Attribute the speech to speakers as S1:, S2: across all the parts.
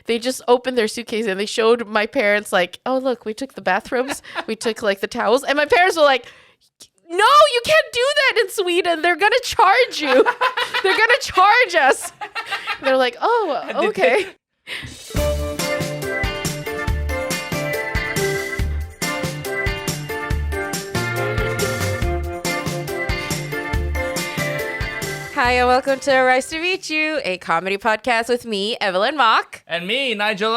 S1: they just opened their suitcase and they showed my parents like, oh, look, we took the bathrobes, we took like the towels. And my parents were like, no, you can't do that in Sweden. They're going to charge you. They're going to charge us. They're like, oh, okay. Hi, and welcome to Rise to Meet You, a comedy podcast with me, Evelyn Mock.
S2: And me, Nigel.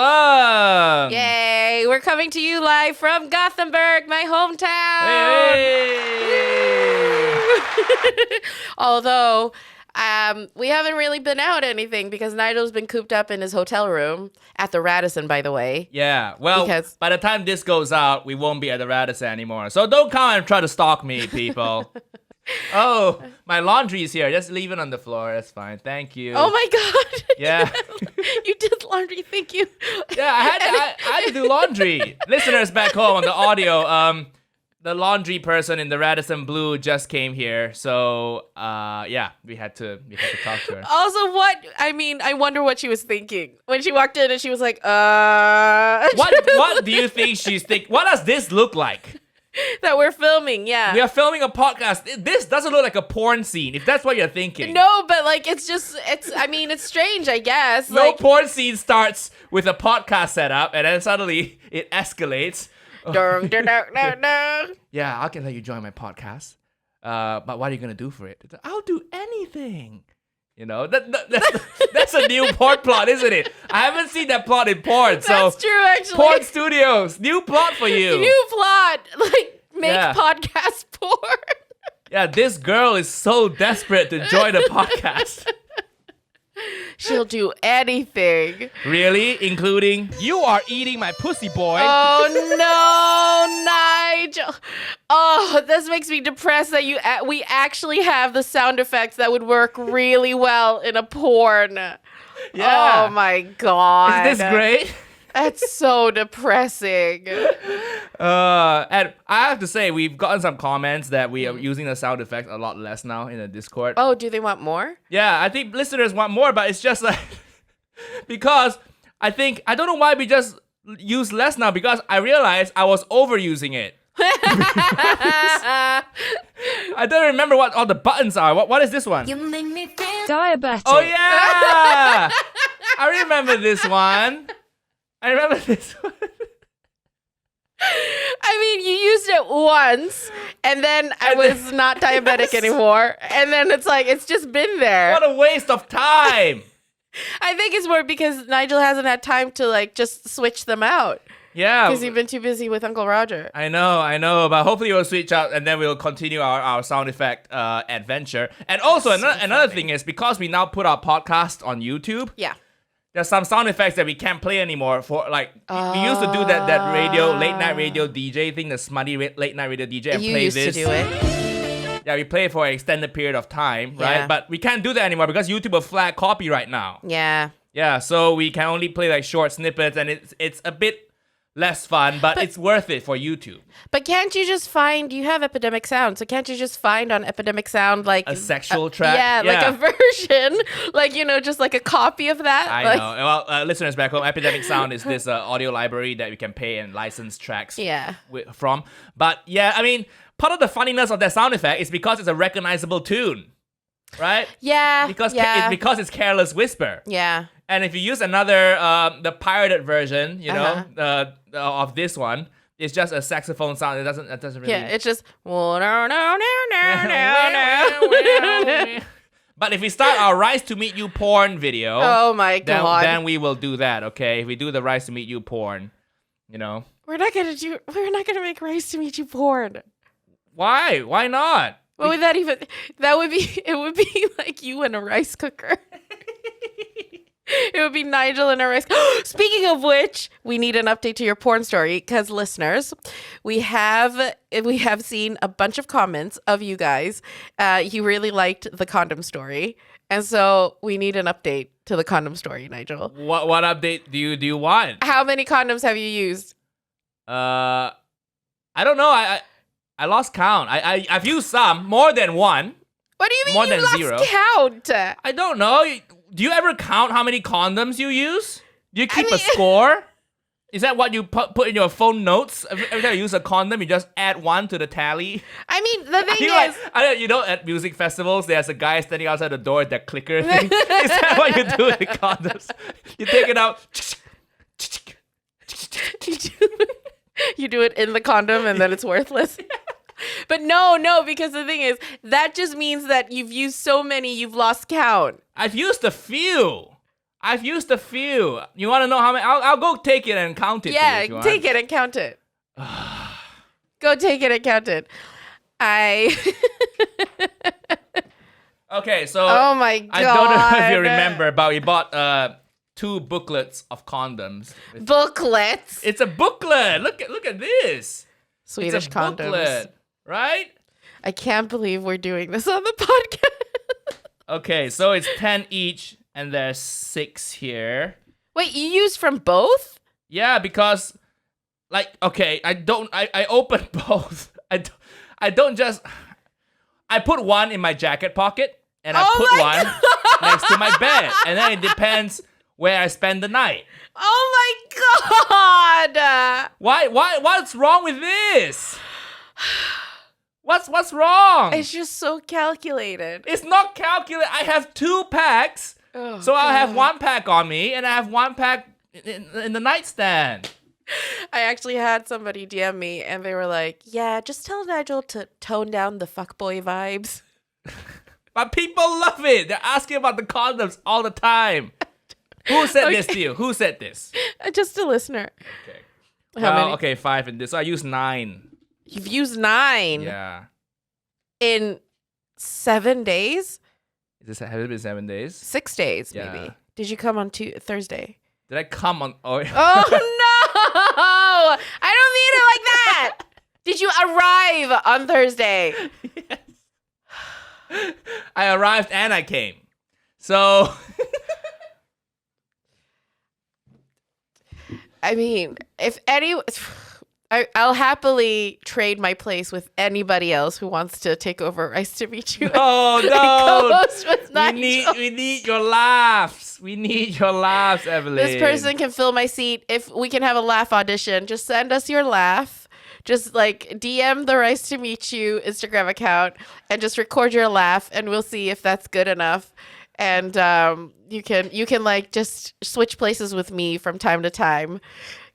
S2: Yay!
S1: We're coming to you live from Gothenburg, my hometown.
S2: Hey!
S1: Although, we haven't really been out anything because Nigel's been cooped up in his hotel room at the Radisson, by the way.
S2: Yeah, well, by the time this goes out, we won't be at the Radisson anymore. So don't come and try to stalk me, people. Oh, my laundry is here. Just leave it on the floor. That's fine. Thank you.
S1: Oh my God.
S2: Yeah.
S1: You did laundry. Thank you.
S2: Yeah, I had to do laundry. Listeners back home on the audio, the laundry person in the Radisson Blue just came here. So, yeah, we had to talk to her.
S1: Also, I wonder what she was thinking when she walked in and she was like,
S2: What do you think she's thinking? What does this look like?
S1: That we're filming, yeah.
S2: We are filming a podcast. This doesn't look like a porn scene, if that's what you're thinking.
S1: No, but like, it's strange, I guess.
S2: No porn scene starts with a podcast setup, and then suddenly it escalates. Yeah, I can let you join my podcast. But what are you going to do for it? I'll do anything. You know, that's a new porn plot, isn't it? I haven't seen that plot in porn.
S1: That's true, actually.
S2: Porn studios, new plot for you.
S1: New plot, like make podcast porn.
S2: Yeah, this girl is so desperate to join a podcast.
S1: She'll do anything.
S2: Really? Including, you are eating my pussy, boy.
S1: Oh, no, Nigel. Oh, this makes me depressed that we actually have the sound effects that would work really well in a porn.
S2: Yeah.
S1: Oh, my God.
S2: Isn't this great?
S1: That's so depressing.
S2: And I have to say, we've gotten some comments that we are using the sound effects a lot less now in the Discord.
S1: Oh, do they want more?
S2: Yeah, I think listeners want more, but it's just like, because I don't know why we just use less now, because I realized I was overusing it. I don't remember what all the buttons are. What is this one?
S3: You make me feel diabetic.
S2: Oh, yeah! I remember this one. I mean,
S1: you used it once, and then I was not diabetic anymore. And then it's like, it's just been there.
S2: What a waste of time.
S1: I think it's more because Nigel hasn't had time to, like, just switch them out.
S2: Yeah.
S1: Because you've been too busy with Uncle Roger.
S2: I know. But hopefully we'll switch out, and then we'll continue our sound effect adventure. And also, another thing is, because we now put our podcast on YouTube.
S1: Yeah.
S2: There's some sound effects that we can't play anymore for, like, we used to do that late night radio DJ thing, the smutty late night radio DJ, and play this.
S1: You used to do it.
S2: Yeah, we play it for an extended period of time, right?
S1: Yeah.
S2: But we can't do that anymore because YouTube will flag copyright now.
S1: Yeah.
S2: Yeah, so we can only play like short snippets, and it's a bit less fun, but it's worth it for YouTube.
S1: But can't you just find, you have Epidemic Sound, so can't you just find on Epidemic Sound like
S2: a sexual track?
S1: Yeah, like a version, like, just like a copy of that?
S2: I know. Well, listeners back home, Epidemic Sound is this audio library that we can pay and license tracks from. But yeah, I mean, part of the funniness of that sound effect is because it's a recognizable tune, right?
S1: Yeah.
S2: Because it's Careless Whisper.
S1: Yeah.
S2: And if you use another, the pirated version, of this one, it's just a saxophone sound. It doesn't really.
S1: Yeah, it's just. But
S2: if we start our Rise to Meet You porn video,
S1: oh my God,
S2: then we will do that. Okay, if we do the Rise to Meet You porn,
S1: we're not gonna make Rise to Meet You porn.
S2: Why? Why not?
S1: What would that even? It would be like you in a rice cooker. It would be Nigel and a rice. Speaking of which, we need an update to your porn story because listeners, we have seen a bunch of comments of you guys. You really liked the condom story, and so we need an update to the condom story, Nigel.
S2: What update do you want?
S1: How many condoms have you used?
S2: I don't know. I lost count. I've used some, more than one.
S1: What do you mean
S2: more
S1: you
S2: than
S1: lost
S2: zero?
S1: Count?
S2: I don't know. Do you ever count how many condoms you use? Do you keep a score? Is that what you put in your phone notes? Every time you use a condom, you just add 1 to the tally?
S1: I mean, the thing is...
S2: at music festivals, there's a guy standing outside the door with that clicker thing. Is that what you do with the condoms? You take it out.
S1: You do it in the condom and then it's worthless. But no, because the thing is, that just means that you've used so many, you've lost count.
S2: I've used a few. You want to know how many? I'll go take it and count it.
S1: Yeah,
S2: if you want.
S1: take it and count it. Go take it and count it.
S2: Okay, so
S1: oh my god!
S2: I don't know if you remember, but we bought 2 booklets of condoms.
S1: Booklets.
S2: It's a booklet. Look at this.
S1: Swedish
S2: it's a
S1: condoms.
S2: Booklet, right?
S1: I can't believe we're doing this on the podcast.
S2: Okay, so it's 10 each. And there's 6 here.
S1: Wait, you used from both?
S2: Yeah, because, I opened both. I don't just, I put one in my jacket pocket, and I put one next to my bed. And then it depends where I spend the night.
S1: Oh my god!
S2: What's wrong with this? What's wrong?
S1: It's just so calculated.
S2: It's not calculated. I have 2 packs.
S1: Oh,
S2: so I'll have 1 pack on me, and I have 1 pack in the nightstand.
S1: I actually had somebody DM me, and they were like, yeah, just tell Nigel to tone down the fuckboy vibes.
S2: But people love it. They're asking about the condoms all the time. Who said this to you? Who said this?
S1: Just a listener.
S2: Okay.
S1: How many?
S2: Okay, 5 in this. So I used 9.
S1: You've used 9?
S2: Yeah.
S1: In 7 days?
S2: Has it been 7 days?
S1: 6 days,
S2: Yeah.
S1: maybe. Did you come on Thursday?
S2: Did I come on? Oh,
S1: Oh no! I don't mean it like that. Did you arrive on Thursday?
S2: Yes. I arrived and I came. So.
S1: I mean, I'll happily trade my place with anybody else who wants to take over Nice to Meet You.
S2: Oh no! We need your laughs. We need your laughs, Evelyn.
S1: This person can fill my seat. If we can have a laugh audition, just send us your laugh. Just DM the Nice to Meet You Instagram account and just record your laugh, and we'll see if that's good enough. And you can just switch places with me from time to time.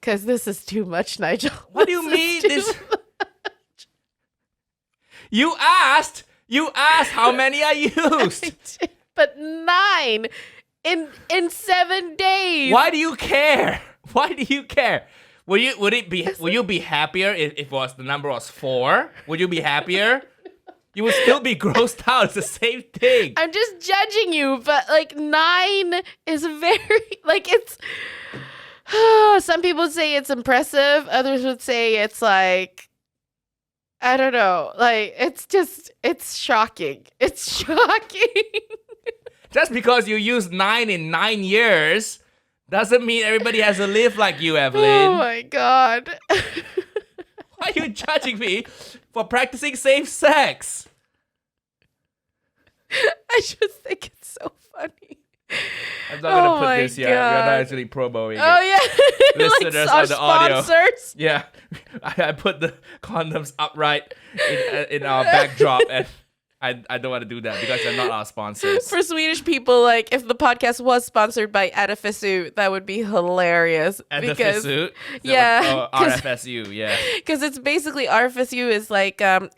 S1: Because this is too much, Nigel.
S2: What do you mean? You asked how many I used.
S1: But 9 in 7 days.
S2: Why do you care? Would you be happier if the number was 4? Would you be happier? You would still be grossed out. It's the same thing.
S1: I'm just judging you, but 9 is very it's. Some people say it's impressive. Others would say it's I don't know. It's shocking. It's shocking.
S2: Just because you used 9 in 9 years doesn't mean everybody has to live like you, Evelyn.
S1: Oh my god.
S2: Why are you judging me for practicing safe sex?
S1: I just think it's so funny.
S2: I'm not gonna put this here. We're not actually promoting.
S1: Oh
S2: it.
S1: Yeah,
S2: Listeners on the audio.
S1: Sponsors.
S2: Yeah, I put the condoms upright in our backdrop, and I don't want to do that because they're not our sponsors.
S1: For Swedish people, if the podcast was sponsored by Edifisu, that would be hilarious.
S2: Edifisu?
S1: Yeah.
S2: RFSU, yeah.
S1: Because it's basically RFSU is I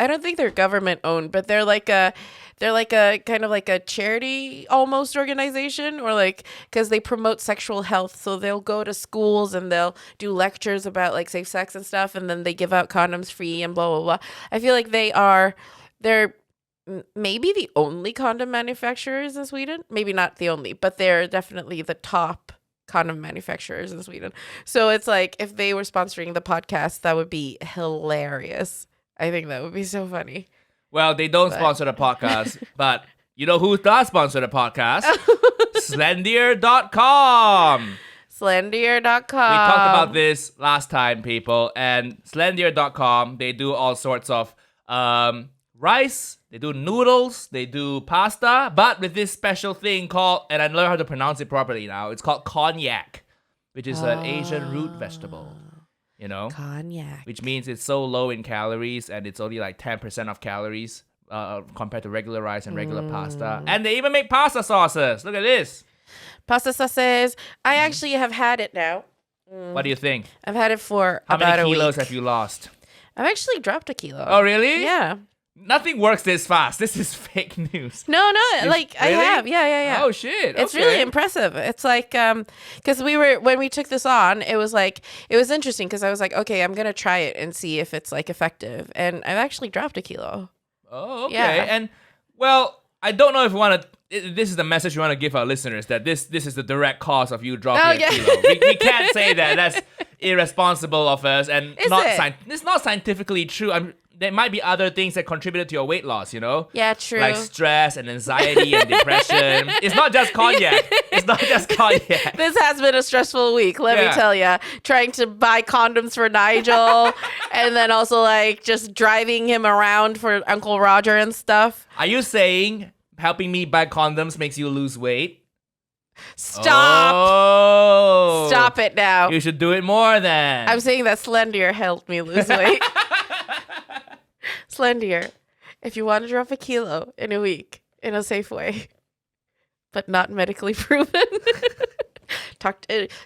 S1: don't think they're government owned, but they're a kind of like a charity almost organization, or because they promote sexual health. So they'll go to schools and they'll do lectures about safe sex and stuff, and then they give out condoms free and blah, blah, blah. I feel like they're maybe the only condom manufacturers in Sweden. Maybe not the only, but they're definitely the top condom manufacturers in Sweden. So it's if they were sponsoring the podcast, that would be hilarious. I think that would be so funny.
S2: Well, they don't sponsor the podcast, but you know who does sponsor the podcast? Slendier.com.
S1: Slendier.com.
S2: We talked about this last time, people. And Slendier.com, they do all sorts of rice, they do noodles, they do pasta, but with this special thing called, and I learned how to pronounce it properly now, it's called cognac. which is an Asian root vegetable. You know,
S1: Cognac.
S2: Which means it's so low in calories and it's only like 10% of calories compared to regular rice and regular pasta. And they even make pasta sauces. Look at this.
S1: Pasta sauces. I actually have had it now.
S2: What do you think?
S1: I've had it for
S2: How
S1: about
S2: many
S1: a
S2: kilos
S1: week.
S2: have you lost?
S1: I've actually dropped a kilo.
S2: Oh, really?
S1: Yeah.
S2: Nothing works this fast. This is fake news.
S1: No, I
S2: Really?
S1: have. Yeah.
S2: Oh, shit.
S1: It's
S2: Okay.
S1: really impressive. It's like, because when we took this on, it was interesting because I was like, okay, I'm going to try it and see if it's like effective. And I've actually dropped a kilo.
S2: Oh, okay.
S1: Yeah.
S2: And, well, I don't know if we want to... This is the message we want to give our listeners, that this is the direct cause of you dropping a kilo. We can't say that. That's irresponsible of us. And it's not scientifically true. There might be other things that contributed to your weight loss, you know?
S1: Yeah, true.
S2: Like stress and anxiety and depression. It's not just cognac. It's not just cognac.
S1: This has been a stressful week, let me tell you. Trying to buy condoms for Nigel and then also like just driving him around for Uncle Roger and stuff.
S2: Are you saying helping me buy condoms makes you lose weight?
S1: Stop.
S2: Oh.
S1: Stop it now.
S2: You should do it more then.
S1: I'm saying that Slendier helped me lose weight. Slendier, if you want to drop a kilo in a week in a safe way, but not medically proven,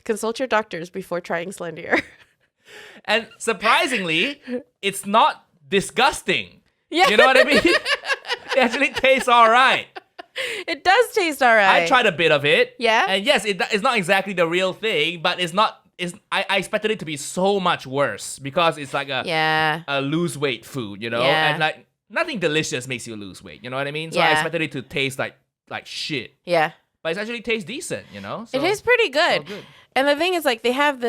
S1: consult your doctors before trying Slendier.
S2: And surprisingly, it's not disgusting.
S1: Yeah.
S2: You know what I mean? It actually tastes all right.
S1: It does taste all right.
S2: I tried a bit of it.
S1: Yeah?
S2: And yes, it's not exactly the real thing, but it's not. I expected it to be so much worse because it's like a lose weight food, you know?
S1: Yeah.
S2: And like nothing delicious makes you lose weight, you know what I mean? So I
S1: Yeah.
S2: expected it to taste like shit.
S1: Yeah.
S2: But it actually tastes decent, you know? So,
S1: It is pretty good.
S2: good.
S1: And the thing is, like, they have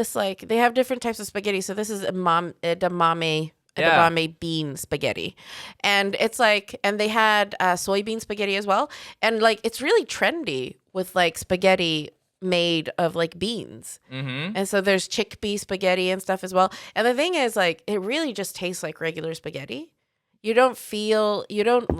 S1: different types of spaghetti. So this is edamame bean spaghetti. And it's like, and they had soybean spaghetti as well. And like, it's really trendy with like spaghetti made of like beans.
S2: Mm-hmm.
S1: And so there's chickpea spaghetti and stuff as well. And the thing is, like, it really just tastes like regular spaghetti. You don't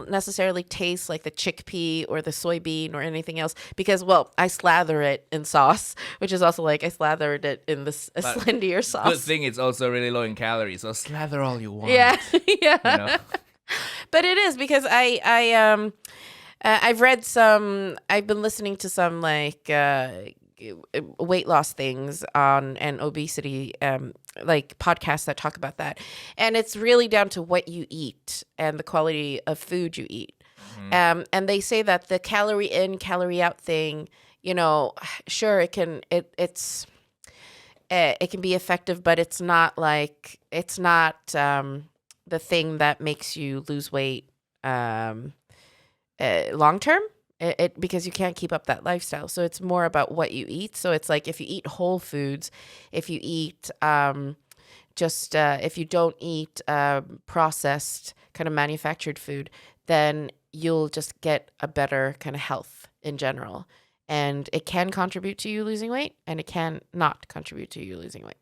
S1: necessarily taste like the chickpea or the soybean or anything else because, well, I slather it in sauce, which is also like I slathered it in this Slendier sauce.
S2: Good thing it's also really low in calories, so slather all you want.
S1: Yeah, yeah.
S2: You know?
S1: But it is because I've been listening to some like weight loss things and obesity like podcasts that talk about that, and it's really down to what you eat and the quality of food you eat. And they say that the calorie in, calorie out thing, you know, sure it can be effective, but it's not the thing that makes you lose weight long term. Because you can't keep up that lifestyle. So it's more about what you eat. So it's like if you eat whole foods, if you eat if you don't eat processed kind of manufactured food, then you'll just get a better kind of health in general. And it can contribute to you losing weight, and it can not contribute to you losing weight.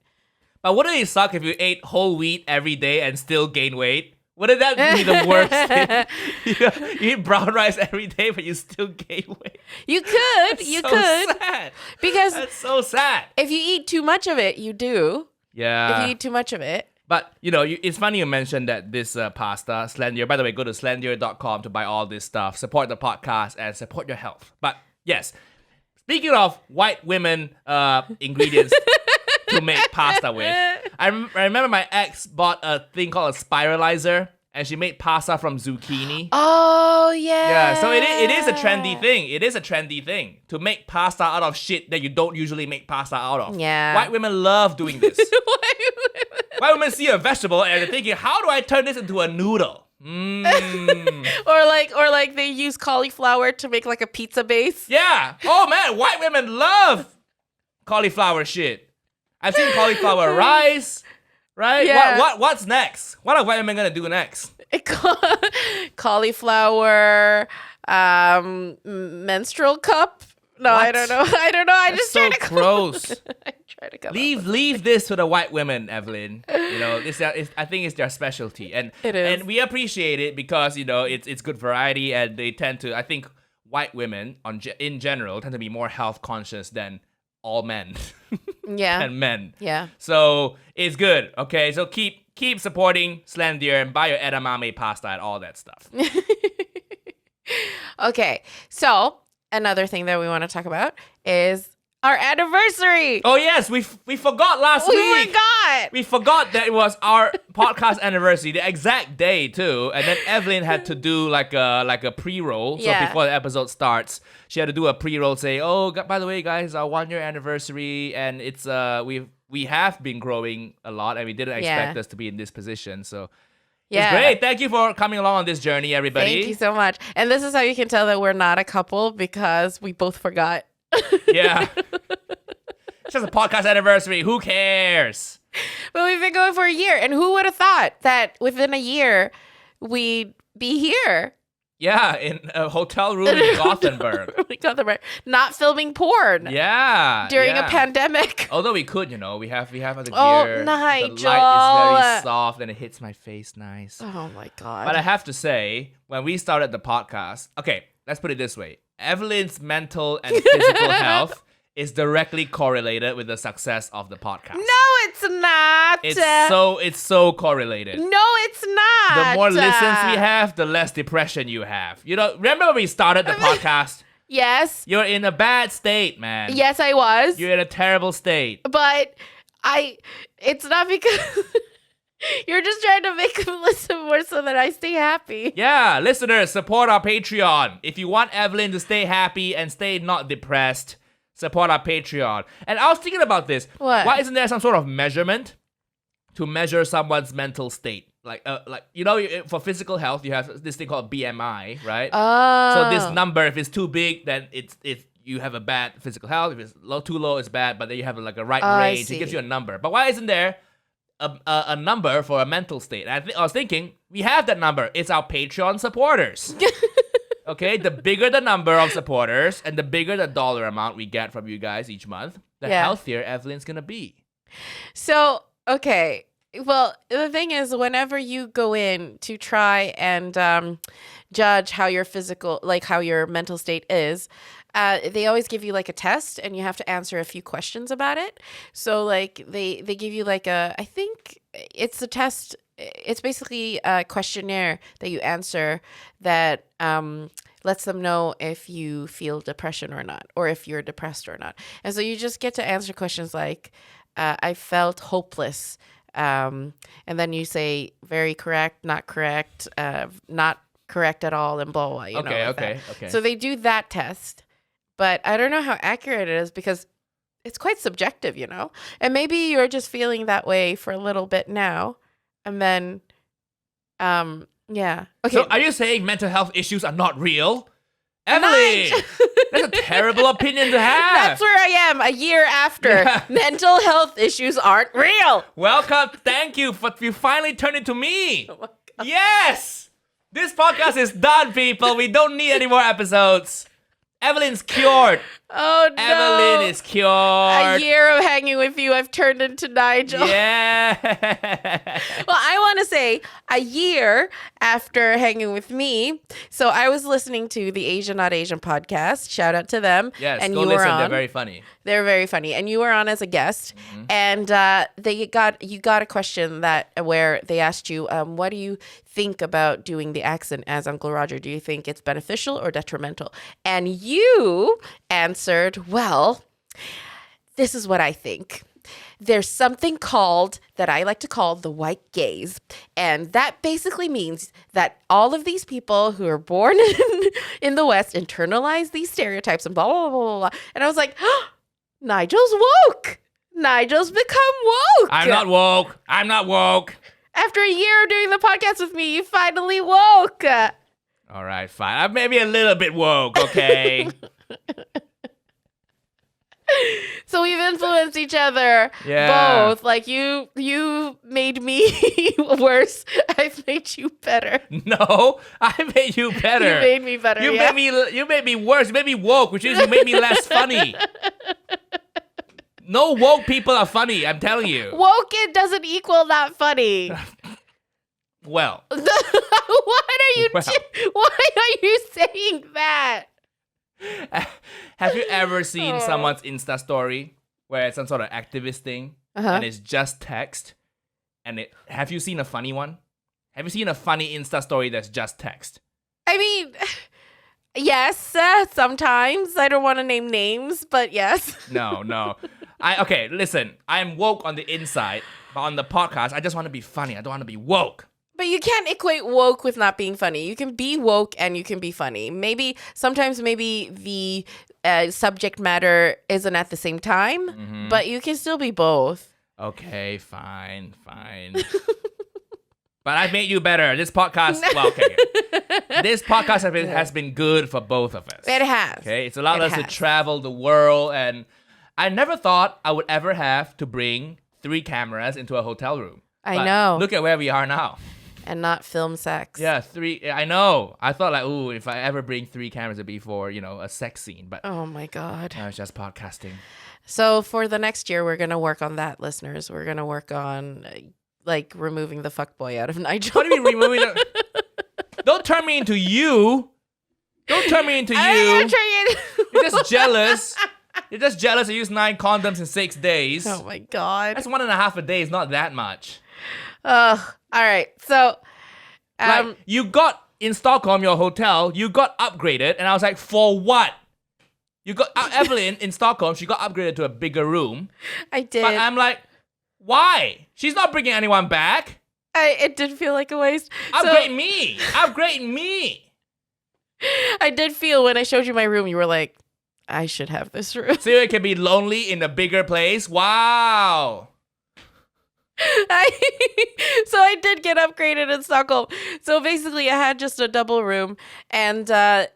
S2: But wouldn't it suck if you ate whole wheat every day and still gain weight? Wouldn't that be the worst thing? You eat brown rice every day, but you still gain weight.
S1: You could.
S2: Sad.
S1: Because
S2: that's so sad.
S1: If you eat too much of it, you do.
S2: Yeah.
S1: If you eat too much of it.
S2: But, you know, it's funny you mentioned that this pasta, Slendier. By the way, go to slendier.com to buy all this stuff. Support the podcast and support your health. But, yes, speaking of white women ingredients to make pasta with, I remember my ex bought a thing called a spiralizer, and she made pasta from zucchini.
S1: Oh, yeah.
S2: Yeah, so it is a trendy thing. It is a trendy thing to make pasta out of shit that you don't usually make pasta out of.
S1: Yeah.
S2: White women love doing this. White women see a vegetable and they're thinking, how do I turn this into a noodle?
S1: or like they use cauliflower to make like a pizza base.
S2: Yeah. Oh man, white women love cauliflower shit. I've seen cauliflower rice, right?
S1: Yeah.
S2: What's next? What are white women gonna do next?
S1: Cauliflower, menstrual cup. No,
S2: What?
S1: I don't know. I
S2: That's
S1: just
S2: so
S1: try to
S2: gross.
S1: I try to come.
S2: Leave this to the white women, Evelyn. You know, I think it's their specialty, and
S1: It is.
S2: and we appreciate it because you know it's good variety, and they tend to. I think white women in general tend to be more health conscious than all men.
S1: Yeah.
S2: And men.
S1: Yeah.
S2: So it's good. Okay, so keep supporting Slendier and buy your edamame pasta and all that stuff.
S1: Okay, so another thing that we want to talk about is our anniversary.
S2: Oh yes, we forgot last week.
S1: We forgot.
S2: We forgot that it was our podcast anniversary, the exact day too. And then Evelyn had to do like a pre-roll. So
S1: Yeah.
S2: before the episode starts, she had to do a pre-roll, say, "Oh, by the way, guys, our 1-year anniversary, and it's we have been growing a lot, and we didn't expect us to be in this position." So
S1: Yeah.
S2: it's great. Thank you for coming along on this journey, everybody.
S1: Thank you so much. And this is how you can tell that we're not a couple, because we both forgot.
S2: Yeah. It's just a podcast anniversary. Who cares?
S1: But we've been going for a year, and who would have thought that within a year we'd be here?
S2: Yeah, in a hotel room in Gothenburg.
S1: Not filming porn.
S2: Yeah.
S1: During
S2: yeah.
S1: a pandemic.
S2: Although we could, we have the
S1: Oh,
S2: gear.
S1: Nigel.
S2: The light is very soft and it hits my face nice.
S1: Oh my God.
S2: But I have to say, when we started the podcast, okay, let's put it this way. Evelyn's mental and physical health is directly correlated with the success of the podcast.
S1: No, it's not.
S2: It's so correlated.
S1: No, it's not.
S2: The more listens we have, the less depression you have. Remember when we started the podcast?
S1: Yes.
S2: You're in a bad state, man.
S1: Yes, I was.
S2: You're in a terrible state.
S1: But it's not because you're just trying to make them listen more so that I stay happy.
S2: Yeah, listeners, support our Patreon. If you want Evelyn to stay happy and stay not depressed, support our Patreon. And I was thinking about this.
S1: What?
S2: Why isn't there some sort of measurement to measure someone's mental state? For physical health, you have this thing called BMI, right?
S1: Oh.
S2: So this number, if it's too big, then it's you have a bad physical health. If it's too low, it's bad. But then you have like a right range. It gives you a number. But why isn't there a number for a mental state? And I was thinking, we have that number. It's our Patreon supporters. Okay, the bigger the number of supporters and the bigger the dollar amount we get from you guys each month, the healthier Evelyn's gonna be.
S1: So, okay. Well, the thing is, whenever you go in to try and judge how your how your mental state is, they always give you like a test, and you have to answer a few questions about it. So like they give you like I think it's a test. It's basically a questionnaire that you answer that lets them know if you feel depression or not, or if you're depressed or not. And so you just get to answer questions like, I felt hopeless. And then you say very correct, not correct at all, and blah, blah, you know.
S2: Okay.
S1: So they do that test, but I don't know how accurate it is because it's quite subjective, and maybe you're just feeling that way for a little bit now. And then, yeah. Okay.
S2: So are you saying mental health issues are not real? Evelyn! That's a terrible opinion to have.
S1: That's where I am a year after.
S2: Yeah.
S1: Mental health issues aren't real.
S2: Welcome. Thank you. You finally turned it to me.
S1: Oh my God.
S2: Yes! This podcast is done, people. We don't need any more episodes. Evelyn's cured.
S1: Oh, no.
S2: Evelyn is cured.
S1: A year of hanging with you, I've turned into Nigel.
S2: Yeah.
S1: Well, I want to say a year after hanging with me. So I was listening to the Asian Not Asian podcast. Shout out to them.
S2: Yes,
S1: and
S2: go
S1: you
S2: listen.
S1: were on.
S2: They're very funny.
S1: They're very funny. And you were on as a guest. Mm-hmm. And you got a question where they asked you, what do you think about doing the accent as Uncle Roger? Do you think it's beneficial or detrimental? And you answered, well, this is what I think. There's something that I like to call the white gaze. And that basically means that all of these people who are born in the West internalize these stereotypes and blah, blah, blah, blah, blah. And I was like, Nigel's woke. Nigel's become woke.
S2: I'm not woke.
S1: After a year of doing the podcast with me, you finally woke.
S2: All right, fine. I'm maybe a little bit woke, okay?
S1: So we've influenced each other both. Like you made me worse. I've made you better.
S2: No, I made you better.
S1: You made me better.
S2: You made me worse. You made me woke, which means you made me less funny. No woke people are funny, I'm telling you.
S1: Woke it doesn't equal not funny.
S2: Well.
S1: Why are you saying that?
S2: Have you ever seen someone's Insta story where it's some sort of activist thing and it's just text? And have you seen a funny one? Have you seen a funny Insta story that's just text?
S1: I mean, yes, sometimes. I don't want to name names, but yes.
S2: No. Okay, listen. I'm woke on the inside, but on the podcast, I just want to be funny. I don't want to be woke.
S1: But you can't equate woke with not being funny. You can be woke and you can be funny. Sometimes the subject matter isn't at the same time, but you can still be both.
S2: Okay, fine. But I've made you better. This podcast, this podcast has been good for both of us.
S1: It has.
S2: Okay, it's allowed us to travel the world, and I never thought I would ever have to bring 3 cameras into a hotel room.
S1: I know.
S2: Look at where we are now.
S1: And not film sex.
S2: Yeah, 3. I know. I thought like, ooh, if I ever bring 3 cameras, it'd be for, a sex scene. But
S1: oh my God.
S2: No, it's just podcasting.
S1: So for the next year, we're going to work on that, listeners. We're going to work on removing the fuckboy out of Nigel.
S2: What do you mean removing the... Don't turn me into you. Don't turn me into you. You're just jealous. You're just jealous I used 9 condoms in 6 days.
S1: Oh my God.
S2: That's 1.5 a day. It's not that much.
S1: All right. So,
S2: you got in Stockholm, your hotel, you got upgraded, and I was like, for what? You got Evelyn in Stockholm, she got upgraded to a bigger room.
S1: I did.
S2: But I'm like, why? She's not bringing anyone back.
S1: It did feel like a waste.
S2: Upgrade me.
S1: I did feel when I showed you my room, you were like, I should have this room.
S2: So it can be lonely in a bigger place. Wow.
S1: So I did get upgraded in Stockholm. So basically I had just a double room, and the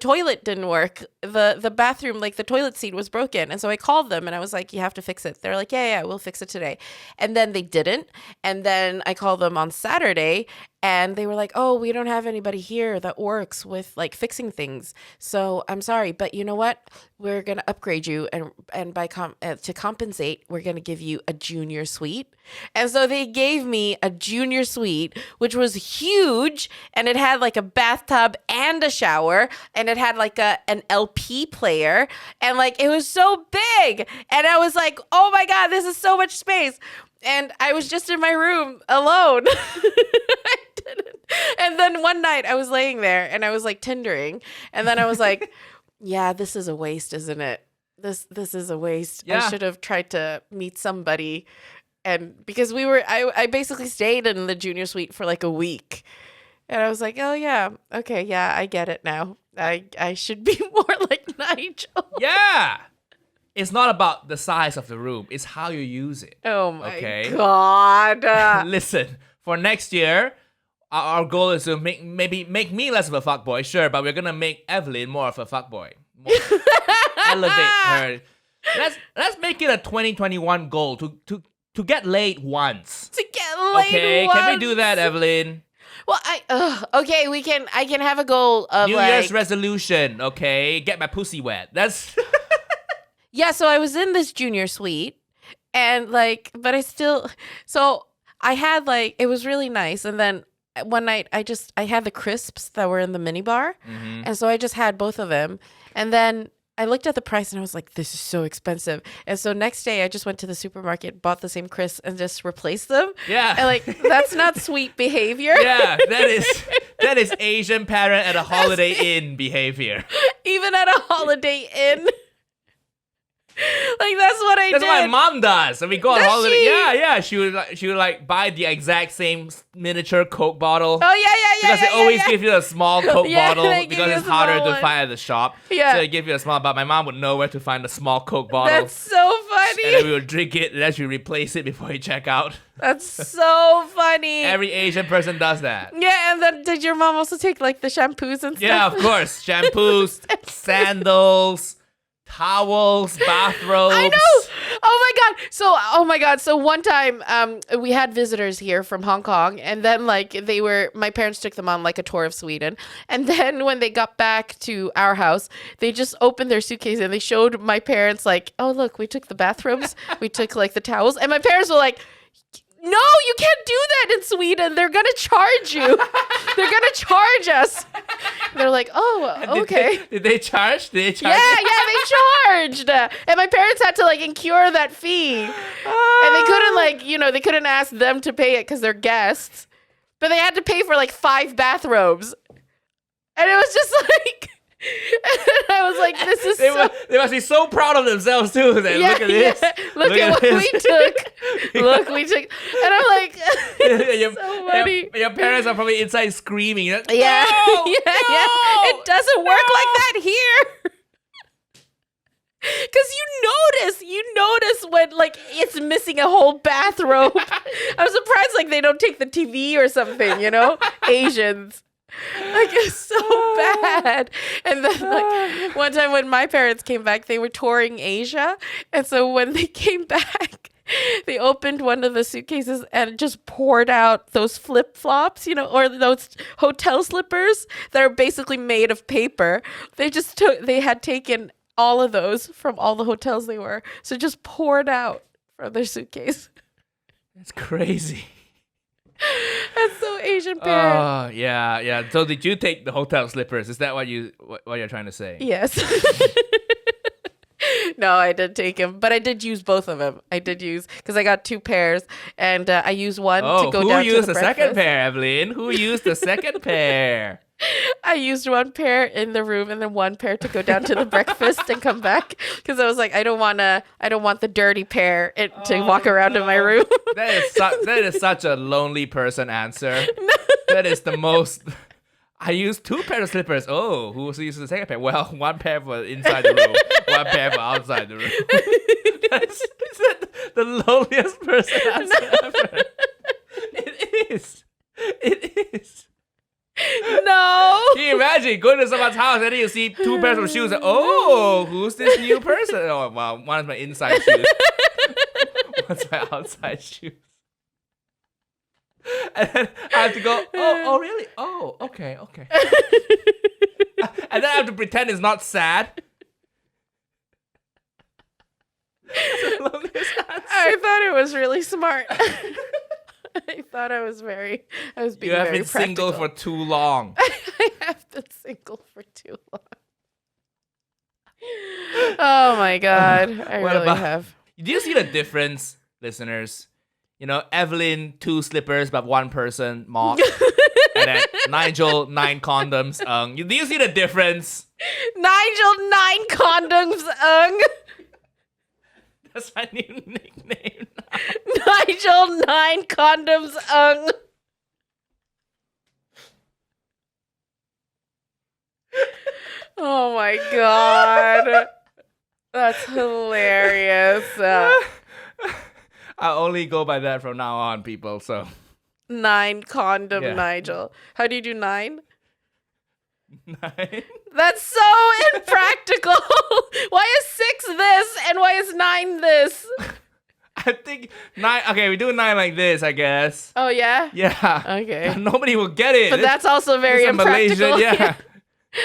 S1: toilet didn't work. The bathroom, the toilet seat was broken. And so I called them and I was like, you have to fix it. They're like, yeah, we'll fix it today. And then they didn't. And then I called them on Saturday and they were like, oh, we don't have anybody here that works with fixing things. So I'm sorry, but you know what? We're going to upgrade you, and to compensate, we're going to give you a junior suite. And so they gave me a junior suite, which was huge, and it had a bathtub and a shower, and it had an LP player, and it was so big. And I was like, oh my God, this is so much space. And I was just in my room alone. I didn't. And then one night I was laying there and I was Tindering, and then I was like, yeah, this is a waste, isn't it? This is a waste. Yeah. I should have tried to meet somebody. And because I basically stayed in the junior suite for a week. And I was like, oh yeah, okay, yeah, I get it now. I should be more like Nigel.
S2: Yeah. It's not about the size of the room. It's how you use it.
S1: Oh my God.
S2: Listen, for next year, our goal is to make me less of a fuckboy, sure, but we're gonna make Evelyn more of a fuckboy. Elevate her. Let's make it a 2021 goal to get laid once.
S1: To get laid
S2: okay,
S1: once.
S2: Can we do that, Evelyn?
S1: Well, okay, I can have a goal of
S2: New Year's resolution, okay? Get my pussy wet. That's
S1: yeah, so I was in this junior suite, and but I had it was really nice, and then one night I had the crisps that were in the minibar, and so I just had both of them, and then I looked at the price and I was like, this is so expensive. And so next day I just went to the supermarket, bought the same crisps, and just replaced them.
S2: Yeah.
S1: And that's not sweet behavior.
S2: Yeah, that is Asian parent at a Holiday Inn behavior.
S1: Even at a Holiday Inn. That's what I did.
S2: That's what my mom does. And we go on holiday.
S1: She?
S2: Yeah. She would buy the exact same miniature Coke bottle.
S1: Oh yeah.
S2: Because they always give you a small Coke bottle because it's harder to
S1: one.
S2: find at the shop.
S1: Yeah.
S2: So they give you a small, but my mom would know where to find a small Coke bottle.
S1: That's so funny.
S2: And then we would drink it and then she would replace it before we check out.
S1: That's so funny.
S2: Every Asian person does that.
S1: Yeah, and then did your mom also take the shampoos and stuff?
S2: Yeah, of course. Shampoos, sandals, towels, bathrobes.
S1: I know. Oh my god. So one time, we had visitors here from Hong Kong, and then my parents took them on a tour of Sweden, and then when they got back to our house, they just opened their suitcase and they showed my parents oh look, we took the bathrobes, we took the towels, and my parents were like, No, you can't do that in Sweden. They're gonna charge you. They're gonna charge us. They're like, oh, okay.
S2: Did they charge?
S1: Yeah, they charged. And my parents had to like incur that fee. And they couldn't they couldn't ask them to pay it because they're guests. But they had to pay for like 5 bathrobes. And it was just like, and I was like, this is
S2: they must be so proud of themselves too. Look at this.
S1: Look at what we took. Look, we took. And I'm like, so funny.
S2: Your parents are probably inside screaming.
S1: Yeah. It doesn't work like that here. Because you notice when like it's missing a whole bathrobe. I'm surprised like they don't take the TV or something, Asians. Like, it's so bad. And then like one time when my parents came back, they were touring Asia. And so when they came back, they opened one of the suitcases and just poured out those flip-flops, or those hotel slippers that are basically made of paper. They had taken all of those from all the hotels they were. So just poured out from their suitcase.
S2: That's crazy.
S1: That's so Asian parent.
S2: Oh, yeah. So did you take the hotel slippers? Is that what you're trying to say?
S1: Yes. No, I did take them, but I did use both of them. I did use, because I got 2 pairs, and I used one to go down to the breakfast.
S2: Who used the second pair, Evelyn? Who used the second pair?
S1: I used 1 pair in the room and then 1 pair to go down to the breakfast and come back, because I was like, I don't want the dirty pair to walk around in my room.
S2: That is such a lonely person answer. That is the most. I used 2 pairs of slippers. Oh, who used the second pair? Well, 1 pair for inside the room, 1 pair for outside the room. That's the loneliest person answer ever. It is.
S1: No.
S2: Can you imagine going to someone's house and then you see 2 pairs of shoes? Oh, who's this new person? Oh, wow, one is my inside shoes. One's my outside shoes. And then I have to go, oh, really? Oh, okay. And then I have to pretend it's not sad. That's the longest answer.
S1: I thought it was really smart. I thought I was being very practical.
S2: You have been single for too long.
S1: I have been single for too long. Oh my God. I really have.
S2: Do you see the difference, listeners? Evelyn, 2 slippers, but 1 person, Mark. And then Nigel, 9 condoms, Do you see the difference?
S1: Nigel, 9 condoms,
S2: That's my new nickname now.
S1: Nigel, 9 condoms, Oh my God. That's hilarious.
S2: I'll only go by that from now on, people, so.
S1: 9 condom Nigel. How do you do 9?
S2: 9?
S1: That's so impractical. Why is 6 this and why is 9 this?
S2: I think 9. Okay, we do 9 like this, I guess.
S1: Oh yeah.
S2: Yeah.
S1: Okay.
S2: Nobody will get it.
S1: But that's also very impractical.
S2: Malaysian, yeah.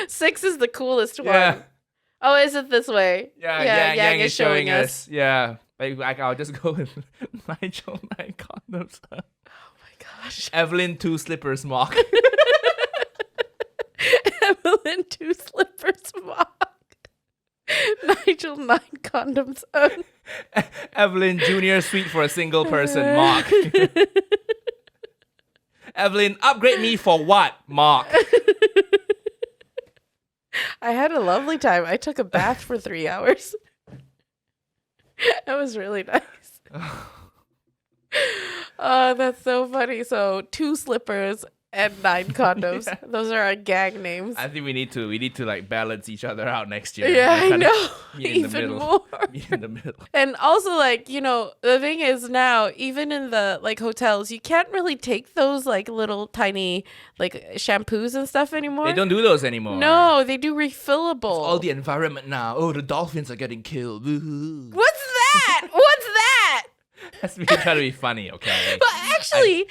S1: 6 is the coolest one.
S2: Yeah.
S1: Oh, is it this way?
S2: Yeah. Yang is showing us. Yeah. Like I'll just go with Nigel, 9 condoms.
S1: Oh my gosh.
S2: Evelyn, 2 slippers, Mark.
S1: Evelyn, 2 slippers, Mark. Nigel, 9 condoms.
S2: Evelyn, junior suite for a single person, Mark. Evelyn, upgrade me for what, Mark?
S1: I had a lovely time. I took a bath for 3 hours. That was really nice. Oh, that's so funny. So 2 slippers and 9 condoms. Yeah. Those are our gang names.
S2: I think we need to like balance each other out next year.
S1: Yeah, I know. Even more.
S2: Meet in the middle.
S1: And also, like, the thing is now, even in the like hotels, you can't really take those like little tiny like shampoos and stuff anymore.
S2: They don't do those anymore.
S1: No, they do refillable. It's
S2: all the environment now. Oh, the dolphins are getting killed. Woo-hoo.
S1: What's that? What's that?
S2: That's me trying to be funny, okay?
S1: But actually,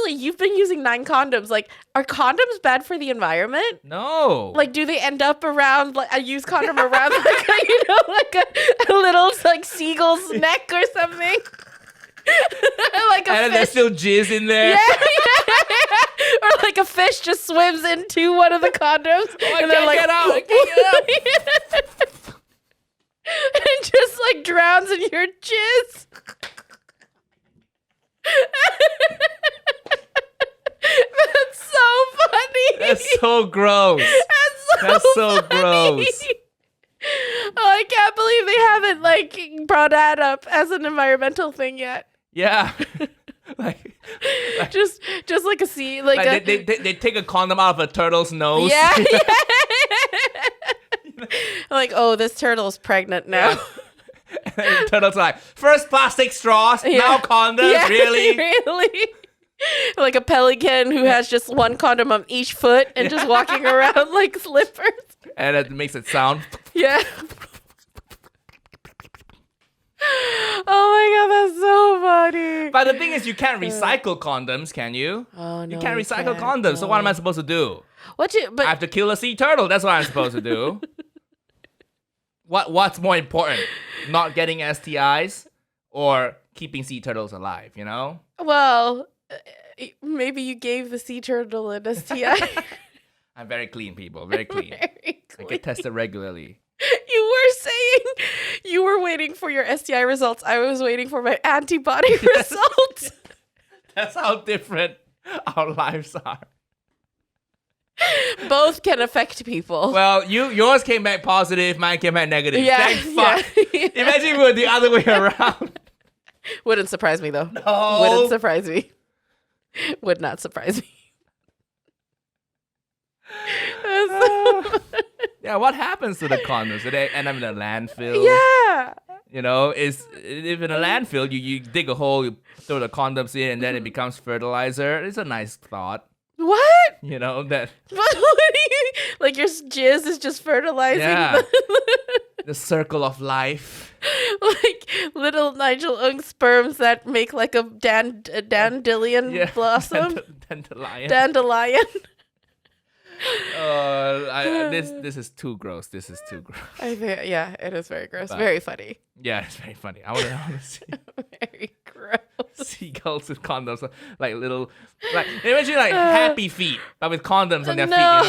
S1: you've been using 9 condoms. Like, are condoms bad for the environment?
S2: No.
S1: Like, do they end up around like a used condom around like a little like seagull's neck or something? Like a
S2: and then there's
S1: fish.
S2: still jizz in there.
S1: Or like a fish just swims into one of the condoms.
S2: I
S1: and then
S2: can't get out. I can't get out.
S1: and just like drowns in your jizz. That's so funny.
S2: That's so gross.
S1: That's
S2: so
S1: funny.
S2: gross.
S1: Oh, I can't believe they haven't like brought that up as an environmental thing yet.
S2: Yeah. like
S1: Just like a sea, like a
S2: they take a condom out of a turtle's nose.
S1: yeah. Like, oh, this turtle's pregnant now.
S2: Yeah. And the turtle's like, first plastic straws, now condoms,
S1: Yeah,
S2: really?
S1: really. Like a pelican who has just one condom on each foot and just walking around like slippers.
S2: And it makes it sound.
S1: Yeah. Oh my god, that's so funny.
S2: But the thing is, you can't recycle condoms, can you?
S1: Oh no,
S2: you can't recycle condoms. So what am I supposed to do? I have to kill a sea turtle. That's what I'm supposed to do. What's more important? Not getting STIs or keeping sea turtles alive, you know?
S1: Well, maybe you gave the sea turtle an STI.
S2: I'm very clean, people. Very clean.
S1: Very
S2: I get tested regularly.
S1: You were saying you were waiting for your STI results. I was waiting for my antibody results.
S2: That's how different our lives are.
S1: Both can affect people.
S2: Well, yours came back positive, mine came back negative.
S1: Yeah,
S2: Thank fuck.
S1: yeah.
S2: Imagine if we were the other way around.
S1: Wouldn't surprise me though.
S2: No.
S1: Wouldn't surprise me. Would not surprise me.
S2: Yeah, what happens to the condoms? Do they end up in a landfill?
S1: Yeah.
S2: You know, if in a landfill, you dig a hole, you throw the condoms in, and then it becomes fertilizer. It's a nice thought.
S1: What?
S2: You know, that.
S1: What do you, like your jizz is just fertilizing
S2: Yeah. The circle of life.
S1: like little Nigel Ung sperms that make like a dandelion blossom.
S2: Dandelion.
S1: Dandelion.
S2: This is too gross. This is too gross.
S1: I think, yeah, it is very gross.
S2: But-
S1: very funny.
S2: Yeah, it's very funny. I want to see
S1: Very gross.
S2: seagulls with condoms, like little, like imagine like happy feet, but with condoms on their feet.
S1: No.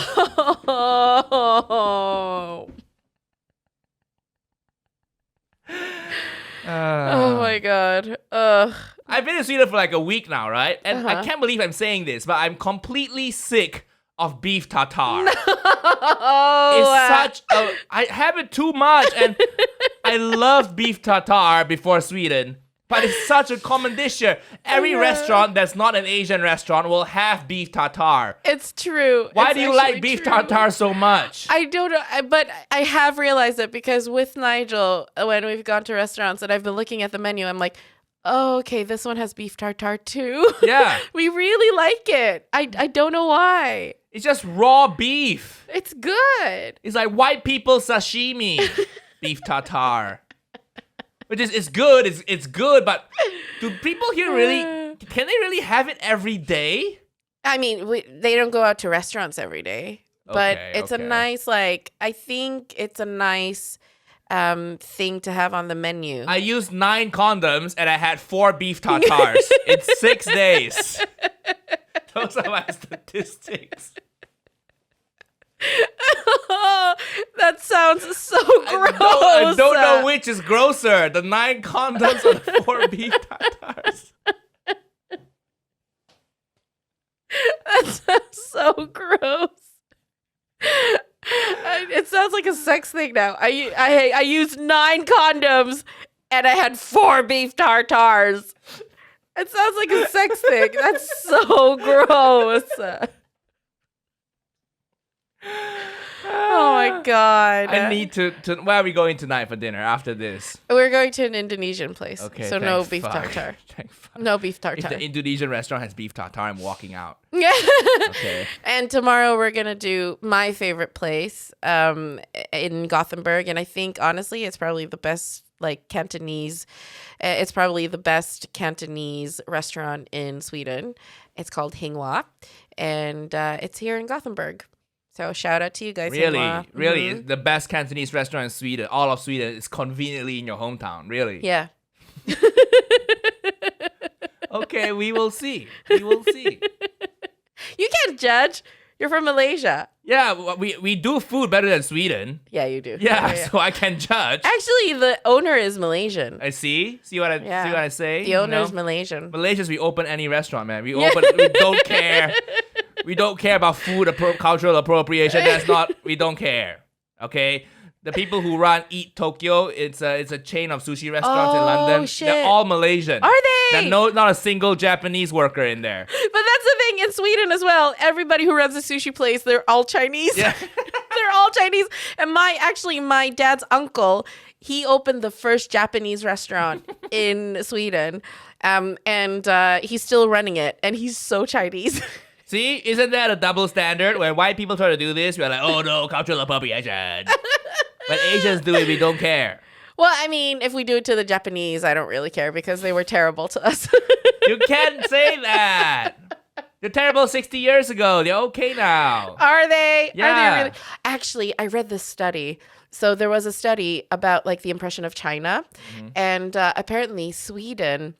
S2: You know?
S1: Oh my god. Ugh.
S2: I've been in Sweden for like a week now, right? And I
S1: Uh-huh.
S2: can't believe I'm saying this, but I'm completely sick of beef tartare.
S1: Oh,
S2: It's such a. I have it too much, and I love beef tartare before Sweden, but it's such a common dish here. Every restaurant that's not an Asian restaurant will have beef tartare.
S1: it's true.
S2: Why
S1: It's
S2: do you like
S1: actually
S2: beef
S1: true.
S2: tartare so much?
S1: I don't know, but I have realized it because with Nigel, when we've gone to restaurants and I've been looking at the menu, I'm like, oh, okay, this one has beef tartare too.
S2: Yeah.
S1: We really like it. I don't know why.
S2: It's just raw beef.
S1: It's good.
S2: It's like white people sashimi, beef tartare. Which is it's good. It's good, but do people here really? Can they really have it every day?
S1: I mean, they don't go out to restaurants every day, but
S2: Okay,
S1: it's a
S2: okay.
S1: nice, like, I think it's a nice thing to have on the menu.
S2: I used 9 condoms and I had 4 beef tartares in 6 days. Those are my statistics.
S1: That sounds so gross.
S2: I don't know which is grosser, the 9 condoms or the 4 beef tartares.
S1: That sounds so gross. It sounds like a sex thing now. I used 9 condoms and I had 4 beef tartars. It sounds like a sex thing. That's so gross. Oh my god.
S2: I need to. Where are we going tonight for dinner after this?
S1: We're going to an Indonesian place.
S2: Okay.
S1: So no
S2: thank
S1: beef
S2: fuck.
S1: tartare.
S2: Thank fuck.
S1: No beef
S2: If
S1: tartare.
S2: the Indonesian restaurant has beef tartare, I'm walking out.
S1: Yeah.
S2: Okay.
S1: And tomorrow we're gonna do my favorite place in Gothenburg, and I think honestly it's probably the best like Cantonese. It's probably the best Cantonese restaurant in Sweden. It's called Hinghwa, and it's here in Gothenburg. So shout out to you guys.
S2: Really,
S1: Hinghwa.
S2: really,
S1: Mhm.
S2: the best Cantonese restaurant in Sweden, all of Sweden, is conveniently in your hometown. Really.
S1: Yeah.
S2: Okay, we will see. We will see.
S1: You can't judge. You're from Malaysia.
S2: Yeah, we do food better than Sweden.
S1: Yeah, you do.
S2: Yeah, so I can judge.
S1: Actually, the owner is Malaysian.
S2: I see. See what I say?
S1: The owner is Malaysian.
S2: Malaysians, we open any restaurant, man. We don't care. We don't care about food cultural appropriation. We don't care. Okay? The people who run Eat Tokyo, it's a chain of sushi restaurants in London.
S1: Shit.
S2: They're all Malaysian.
S1: Are they?
S2: There's not a single Japanese worker in there.
S1: But that's the thing in Sweden as well. Everybody who runs a sushi place, they're all Chinese.
S2: Yeah.
S1: They're all Chinese. And my dad's uncle, he opened the first Japanese restaurant in Sweden. And he's still running it. And he's so Chinese.
S2: See, isn't that a double standard? When white people try to do this, we're like, oh no, cultural appropriation. When Asians do it, we don't care.
S1: Well, I mean, if we do it to the Japanese, I don't really care because they were terrible to us.
S2: You can't say that. They're terrible 60 years ago. They're okay now.
S1: Are they?
S2: Yeah.
S1: Are they really? Actually, I read this study. So there was a study about like the impression of China. Mm-hmm. And apparently Sweden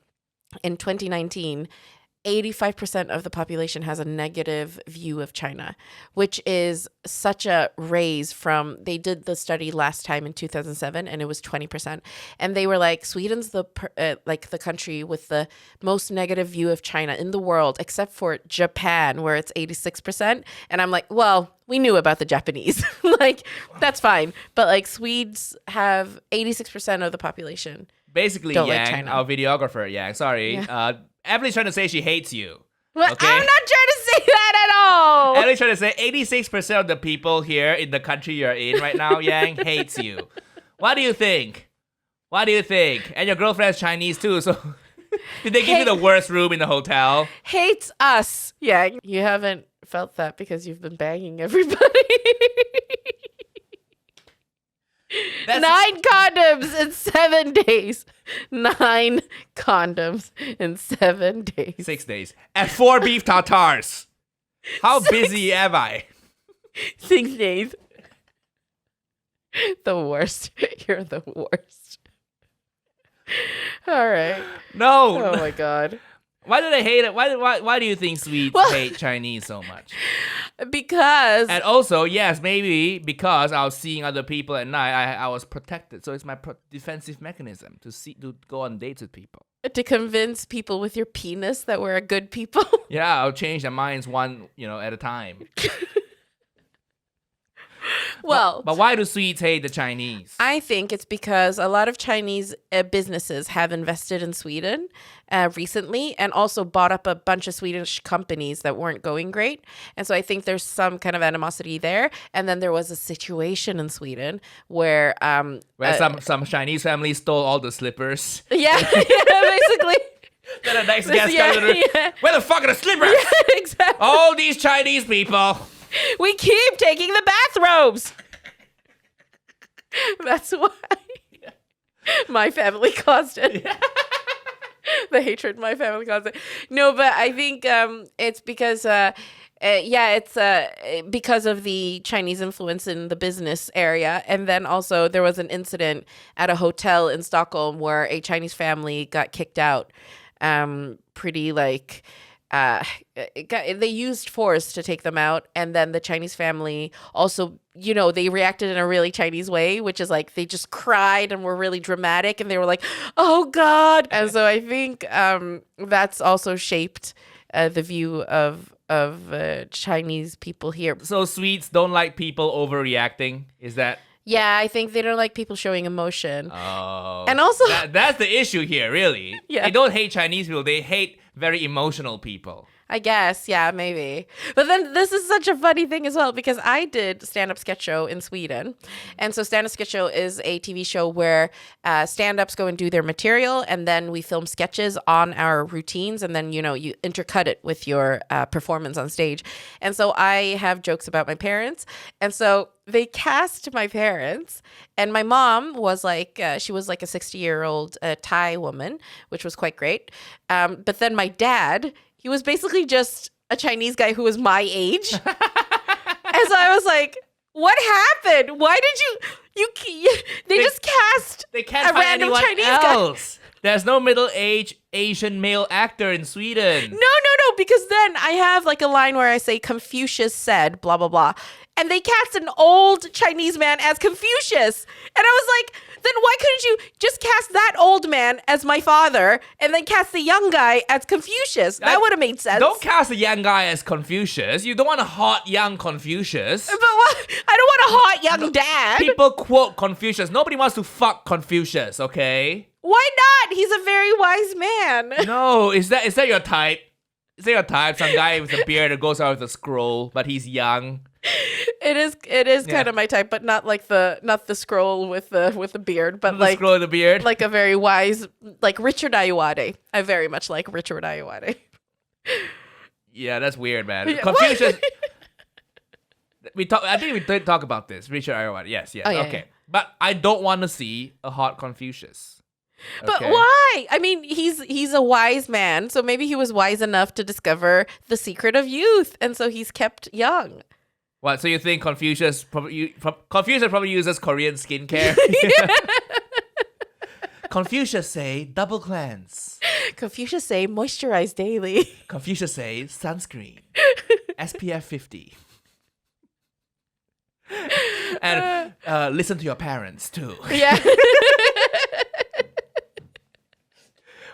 S1: in 2019, 85% of the population has a negative view of China, which is such a raise from, they did the study last time in 2007 and it was 20%. And they were like, Sweden's the country with the most negative view of China in the world, except for Japan, where it's 86%. And I'm like, well, we knew about the Japanese. Like, that's fine. But like Swedes have 86% of the population.
S2: Basically,
S1: don't
S2: Yang,
S1: like China.
S2: our videographer, sorry.
S1: Yeah.
S2: Evelyn's trying to say she hates you.
S1: Well,
S2: okay?
S1: I'm not trying to say that at all.
S2: Evelyn's trying to say 86% of the people here in the country you're in right now, Yang, hates you. What do you think? What do you think? And your girlfriend's Chinese too, so did they give you the worst room in the hotel?
S1: Hates us. Yeah, you haven't felt that because you've been banging everybody. 9 condoms in 7 days. 9 condoms in 7 days.
S2: 6 days. And 4 beef tartars. How busy am I?
S1: 6 days. The worst. You're the worst. All right.
S2: No.
S1: Oh my God.
S2: Why do they hate it? Why do you think Swedes hate Chinese so much?
S1: Because...
S2: And also, yes, maybe because I was seeing other people at night, I was protected. So it's my defensive mechanism to go on dates with people.
S1: To convince people with your penis that we're a good people.
S2: Yeah, I'll change their minds one, at a time.
S1: Well,
S2: but why do Swedes hate the Chinese?
S1: I think it's because a lot of Chinese businesses have invested in Sweden recently and also bought up a bunch of Swedish companies that weren't going great. And so I think there's some kind of animosity there. And then there was a situation in Sweden where
S2: some Chinese family stole all the slippers.
S1: Yeah, basically.
S2: Then the next guest comes in. Where the fuck are the slippers?
S1: Yeah, exactly.
S2: All these Chinese people.
S1: We keep taking the bathrobes. That's why my family caused it. Yeah. The hatred my family caused it. No, but I think it's because, because of the Chinese influence in the business area. And then also there was an incident at a hotel in Stockholm where a Chinese family got kicked out. They used force to take them out, and then the Chinese family also, they reacted in a really Chinese way, which is like they just cried and were really dramatic, and they were like, "Oh God!" And so I think that's also shaped the view of Chinese people here.
S2: So Swedes don't like people overreacting. Is that?
S1: Yeah, I think they don't like people showing emotion.
S2: Oh.
S1: And also...
S2: That's the issue here, really.
S1: Yeah.
S2: They don't hate Chinese people. They hate very emotional people.
S1: I guess, yeah, maybe. But then this is such a funny thing as well, because I did stand-up sketch show in Sweden. And so stand-up sketch show is a TV show where stand-ups go and do their material, and then we film sketches on our routines, and then, you intercut it with your performance on stage. And so I have jokes about my parents. And so they cast my parents, and my mom was like, she was like a 60-year-old Thai woman, which was quite great. But then my dad... he was basically just a Chinese guy who was my age. And so I was like, what happened? Why did They just cast
S2: They can't
S1: a
S2: find
S1: random
S2: anyone
S1: Chinese guy.
S2: else. There's no middle-aged Asian male actor in Sweden.
S1: No, because then I have like a line where I say Confucius said blah blah blah, and they cast an old Chinese man as Confucius, and I was like, then why couldn't you just cast that old man as my father and then cast the young guy as Confucius? That would have made sense.
S2: Don't cast a young guy as Confucius. You don't want a hot young Confucius.
S1: But what? I don't want a hot young dad.
S2: People quote Confucius. Nobody wants to fuck Confucius, okay?
S1: Why not? He's a very wise man.
S2: No, is that your type? Is that your type? Some guy with a beard that goes out with a scroll, but he's young.
S1: It is kind of my type, but not the scroll with the beard, but
S2: The scroll with the beard.
S1: like a very wise, like Richard Ayoade. I very much like Richard Ayoade.
S2: Yeah, that's weird, man.
S1: Yeah,
S2: Confucius. I think we did talk about this. Richard Ayoade. Yes.
S1: Oh, yeah,
S2: okay.
S1: yeah.
S2: But I don't want to see a hot Confucius.
S1: But
S2: Okay?
S1: why? I mean, he's a wise man, so maybe he was wise enough to discover the secret of youth, and so he's kept young.
S2: What? So you think Confucius probably uses Korean skincare? Confucius say double cleanse.
S1: Confucius say moisturize daily.
S2: Confucius say sunscreen. SPF 50. And listen to your parents too.
S1: Yeah.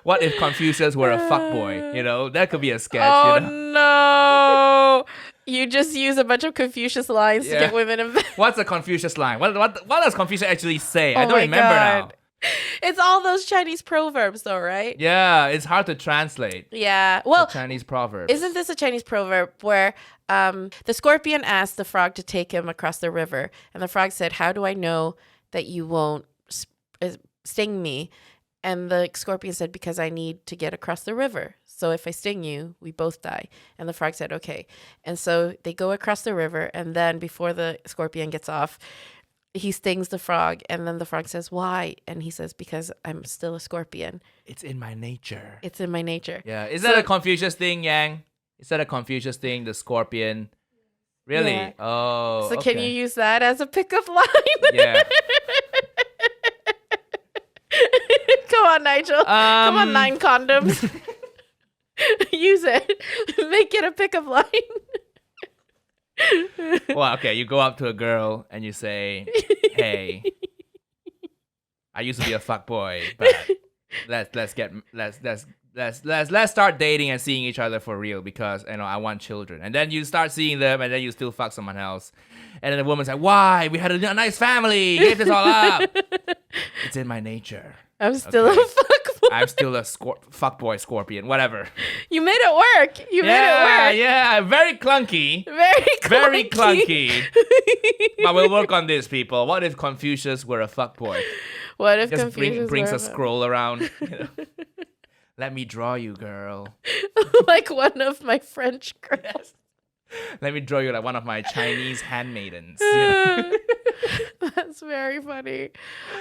S2: What if Confucius were a fuckboy? You know, that could be a sketch.
S1: Oh
S2: you know?
S1: no! You just use a bunch of Confucius lines to
S2: Yeah.
S1: get women in bed.
S2: What's a Confucius line? What does Confucius actually say? I
S1: Oh
S2: don't
S1: my
S2: remember now.
S1: God. It's all those Chinese proverbs, though, right?
S2: Yeah, it's hard to translate.
S1: Yeah. Well,
S2: Chinese proverbs.
S1: isn't this a Chinese proverb where the scorpion asked the frog to take him across the river, and the frog said, "How do I know that you won't sting me?" And the scorpion said, "Because I need to get across the river. So if I sting you, we both die." And the frog said, "Okay." And so they go across the river, and then before the scorpion gets off, he stings the frog, and then the frog says, "Why?" And he says, "Because I'm still a scorpion.
S2: It's in my nature.
S1: It's in my nature."
S2: Yeah. Is that a Confucius thing, Yang? Is that a Confucius thing, the scorpion? Really?
S1: Yeah.
S2: Oh.
S1: So
S2: okay.
S1: can you use that as a pickup line?
S2: Yeah.
S1: Come on, Nigel. Come on, 9 condoms. Use it. Make it a pickup line.
S2: Well, okay. You go up to a girl and you say, "Hey, I used to be a fuckboy, but let's start dating and seeing each other for real because I want children." And then you start seeing them, and then you still fuck someone else. And then the woman's like, "Why? We had a nice family. Gave this all up." It's in my nature.
S1: I'm still
S2: Okay.
S1: a fuckboy.
S2: I'm still a fuckboy scorpion. Whatever.
S1: You made it work. You made it work.
S2: Yeah. Very clunky.
S1: Very clunky.
S2: Very clunky. But we'll work on this, people. What if Confucius were a fuckboy?
S1: What if
S2: Just
S1: Confucius
S2: brings
S1: were
S2: a scroll around. Let me draw you, girl.
S1: like one of my French girls?
S2: Yes. Let me draw you like one of my Chinese handmaidens.
S1: That's very funny.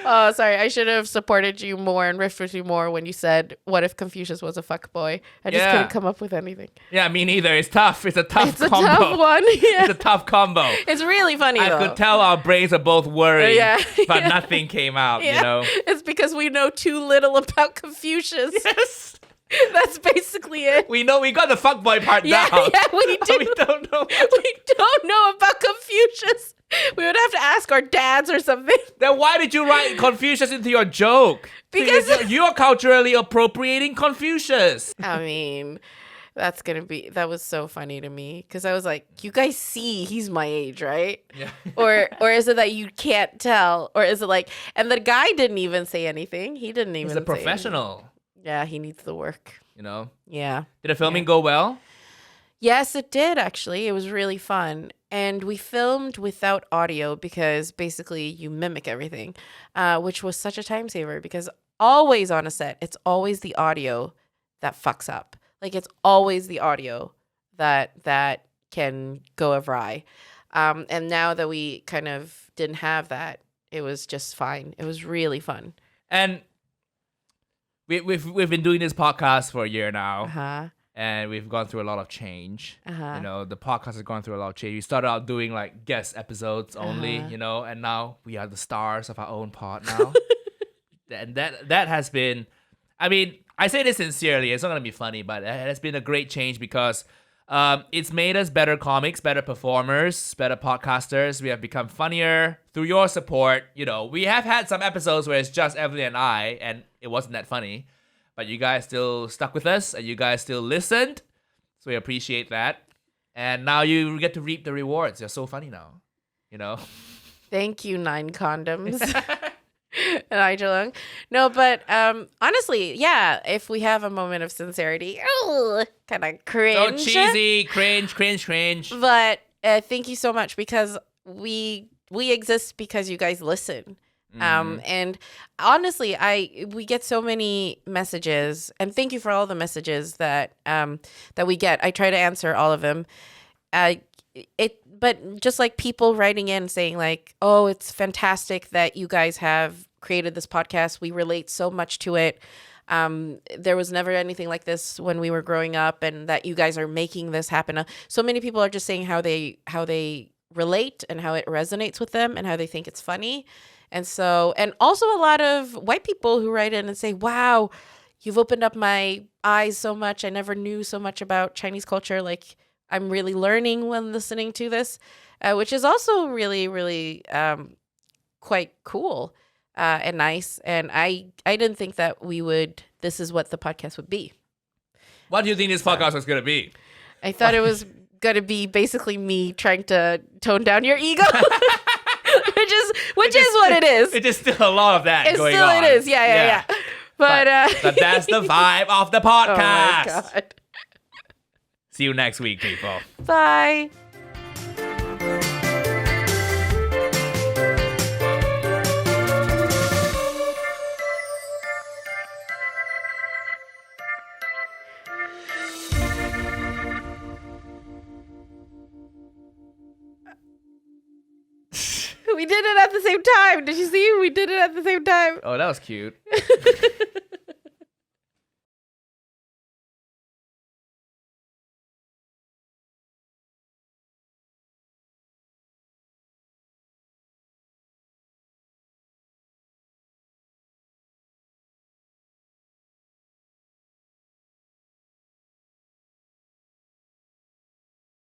S1: Oh, sorry. I should have supported you more and riffed with you more when you said, "What if Confucius was a fuckboy?" I just couldn't come up with anything.
S2: Yeah, me neither. It's tough. It's a tough combo.
S1: It's a tough one. Yeah.
S2: It's a tough combo.
S1: It's really funny,
S2: I
S1: though.
S2: could tell our brains are both worried, but
S1: Yeah.
S2: nothing came out,
S1: Yeah.
S2: you know?
S1: It's because we know too little about Confucius.
S2: Yes.
S1: That's basically it.
S2: We got the fuckboy part
S1: Yeah,
S2: down.
S1: yeah, we do.
S2: We don't know.
S1: We don't know about Confucius. We would have to ask our dads or something.
S2: Then why did you write Confucius into your joke?
S1: Because-
S2: you're culturally appropriating Confucius.
S1: I mean, that was so funny to me because I was like, you guys see he's my age, right?
S2: Yeah.
S1: Or is it that you can't tell? Or is it like, and the guy didn't even say anything. He didn't even
S2: He's a
S1: say anything.
S2: professional,
S1: Yeah, he needs the work.
S2: you know?
S1: Yeah.
S2: Did the filming go well?
S1: Yes, it did, actually. It was really fun. And we filmed without audio because basically you mimic everything, which was such a time saver because always on a set, it's always the audio that fucks up. Like, it's always the audio that can go awry. And now that we kind of didn't have that, it was just fine. It was really fun.
S2: And we've been doing this podcast for a year now.
S1: Uh-huh.
S2: And we've gone through a lot of change.
S1: Uh-huh.
S2: You know, the podcast has gone through a lot of change. We started out doing like guest episodes only,
S1: Uh-huh.
S2: you know, and now we are the stars of our own pod now. And that has been, I mean, I say this sincerely. It's not gonna be funny, but it has been a great change because it's made us better comics, better performers, better podcasters. We have become funnier through your support. You know, we have had some episodes where it's just Evelyn and I, and it wasn't that funny. But you guys still stuck with us, and you guys still listened. So we appreciate that. And now you get to reap the rewards. You're so funny now. You know?
S1: Thank you, 9 condoms. Nigel. No, but honestly, yeah, if we have a moment of sincerity, kind of cringe.
S2: So cheesy, cringe.
S1: But thank you so much because we exist because you guys listen. And honestly, we get so many messages, and thank you for all the messages that we get. I try to answer all of them. But just like people writing in saying like, oh, it's fantastic that you guys have created this podcast. We relate so much to it. There was never anything like this when we were growing up, and that you guys are making this happen. So many people are just saying how they relate and how it resonates with them and how they think it's funny. And also a lot of white people who write in and say, wow, you've opened up my eyes so much. I never knew so much about Chinese culture. Like, I'm really learning when listening to this, which is also really, really quite cool and nice. And I didn't think that this is what the podcast would be.
S2: What do you think this podcast was going to be?
S1: I thought it was going to be basically me trying to tone down your ego. which is what it is.
S2: It is still a lot of that going on.
S1: It is. Yeah. But
S2: that's the vibe of the podcast.
S1: Oh my God.
S2: See you next week, people.
S1: Bye. We did it at the same time. Did you see? We did it at the same time.
S2: Oh, that was cute.